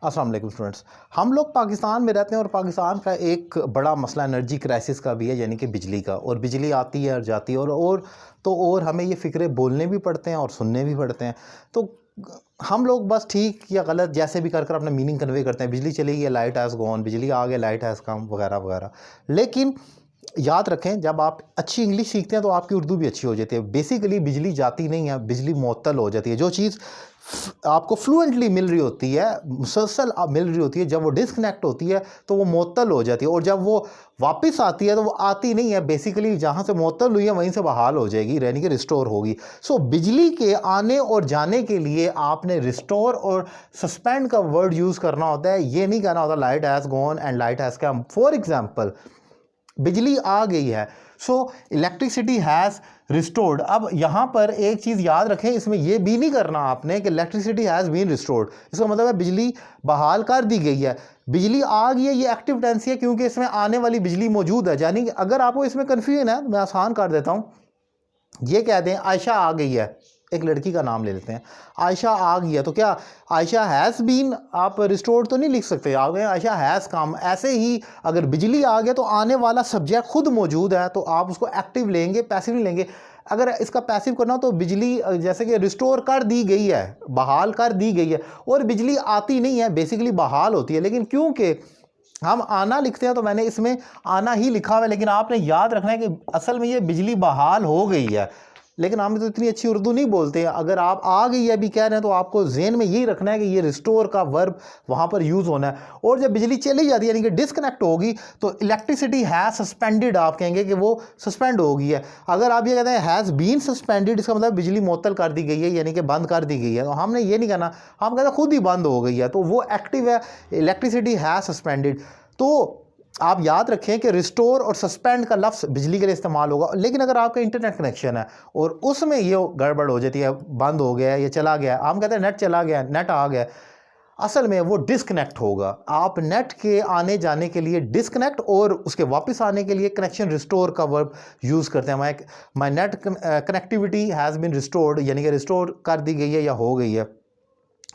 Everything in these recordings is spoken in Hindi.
अस्सलाम वालेकुम स्टूडेंट्स। हम लोग पाकिस्तान में रहते हैं और पाकिस्तान का एक बड़ा मसला एनर्जी क्राइसिस का भी है, यानी कि बिजली का। और बिजली आती है और जाती है और हमें ये फ़िक्रे बोलने भी पड़ते हैं और सुनने भी पड़ते हैं। तो हम लोग बस ठीक या गलत जैसे भी कर कर अपना मीनिंग कन्वे करते हैं। बिजली चली गई, लाइट हैज़ गॉन, बिजली आ गया, लाइट हैज़ कम, वगैरह वगैरह। लेकिन याद रखें, जब आप अच्छी इंग्लिश सीखते हैं तो आपकी उर्दू भी अच्छी हो जाती है। बेसिकली बिजली जाती नहीं है, बिजली मुअत्तल हो जाती है। जो चीज़ आपको फ्लुएंटली मिल रही होती है, मुसलसल मिल रही होती है, जब वो डिस्कनेक्ट होती है तो वो मुअत्तल हो जाती है। और जब वो वापस आती है तो वो आती नहीं है, बेसिकली जहाँ से मुअत्तल हुई है वहीं से बहाल हो जाएगी, यानी कि रिस्टोर होगी। सो बिजली के आने और जाने के लिए आपने रिस्टोर और सस्पेंड का वर्ड यूज़ करना होता है। ये नहीं कहना होता light has gone and light has come. For example, बिजली आ गई है, सो इलेक्ट्रिसिटी हैज़ रिस्टोर्ड। अब यहाँ पर एक चीज़ याद रखें, इसमें यह भी नहीं करना आपने कि इलेक्ट्रिसिटी हैज़ बीन रिस्टोर्ड। इसका मतलब है बिजली बहाल कर दी गई है, बिजली आ गई है। ये एक्टिव टेंस है क्योंकि इसमें आने वाली बिजली मौजूद है। यानी कि अगर आपको इसमें कन्फ्यूजन है, मैं आसान कर देता हूँ। ये कह दें आयशा आ गई है, एक लड़की का नाम ले लेते हैं, आयशा आ गई है, तो क्या आयशा हैज़ बीन आप रिस्टोर्ड तो नहीं लिख सकते, आ गए आयशा हैज़ कम। ऐसे ही अगर बिजली आ गया तो आने वाला सब्जेक्ट खुद मौजूद है, तो आप उसको एक्टिव लेंगे, पैसिव नहीं लेंगे। अगर इसका पैसिव करना हो तो बिजली जैसे कि रिस्टोर कर दी गई है, बहाल कर दी गई है। और बिजली आती नहीं है, बेसिकली बहाल होती है। लेकिन क्योंकि हम आना लिखते हैं तो मैंने इसमें आना ही लिखा हुआ है, लेकिन आपने याद रखना है कि असल में ये बिजली बहाल हो गई है। लेकिन हम तो इतनी अच्छी उर्दू नहीं बोलते हैं। अगर आप आ गई है भी कह रहे हैं तो आपको ज़हन में यही रखना है कि ये रिस्टोर का वर्ब वहाँ पर यूज़ होना है। और जब बिजली चली जाती है, यानी कि डिस्कनेक्ट होगी, तो इलेक्ट्रिसिटी हैज़ सस्पेंडेड, आप कहेंगे कि वो सस्पेंड हो गई है। अगर आप ये कहते हैं हैज़ बीन सस्पेंडेड, इसका मतलब बिजली मुअत्तल कर दी गई है, यानी कि बंद कर दी गई है। तो हमने ये नहीं कहना, हम कहते हैं खुद ही बंद हो गई है, तो वो एक्टिव है, इलेक्ट्रिसिटी हैज़ सस्पेंडेड। तो आप याद रखें कि रिस्टोर और सस्पेंड का लफ्ज़ बिजली के लिए इस्तेमाल होगा। लेकिन अगर आपका इंटरनेट कनेक्शन है और उसमें ये गड़बड़ हो जाती है, बंद हो गया है, ये चला गया है, हम कहते हैं नेट चला गया, नेट आ गया, असल में वो डिस्कनेक्ट होगा। आप नेट के आने जाने के लिए डिस्कनेक्ट और उसके वापस आने के लिए कनेक्शन रिस्टोर का वर्ब यूज़ करते हैं। My net connectivity has been restored, यानी कि रिस्टोर कर दी गई है या हो गई है।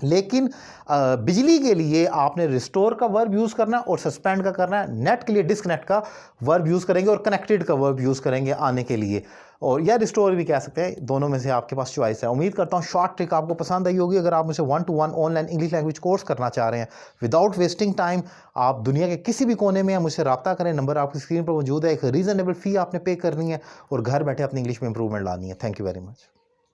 लेकिन बिजली के लिए आपने रिस्टोर का वर्ब यूज़ करना है और सस्पेंड का करना है। नेट के लिए डिस्कनेक्ट का वर्ब यूज़ करेंगे और कनेक्टेड का वर्ब यूज़ करेंगे आने के लिए, और या रिस्टोर भी कह सकते हैं। दोनों में से आपके पास चॉइस है। उम्मीद करता हूँ शॉर्ट ट्रिक आपको पसंद आई होगी। अगर आप मुझसे 1-to-1 online English language course करना चाह रहे हैं विदाउट वेस्टिंग टाइम, आप दुनिया के किसी भी कोने में हैं, मुझसे रब्ता करें। नंबर आपकी स्क्रीन पर मौजूद है। एक रीज़नेबल फ़ी आपने पे करनी है और घर बैठे अपनी इंग्लिश में इंप्रूवमेंट लानी है। Thank you very much.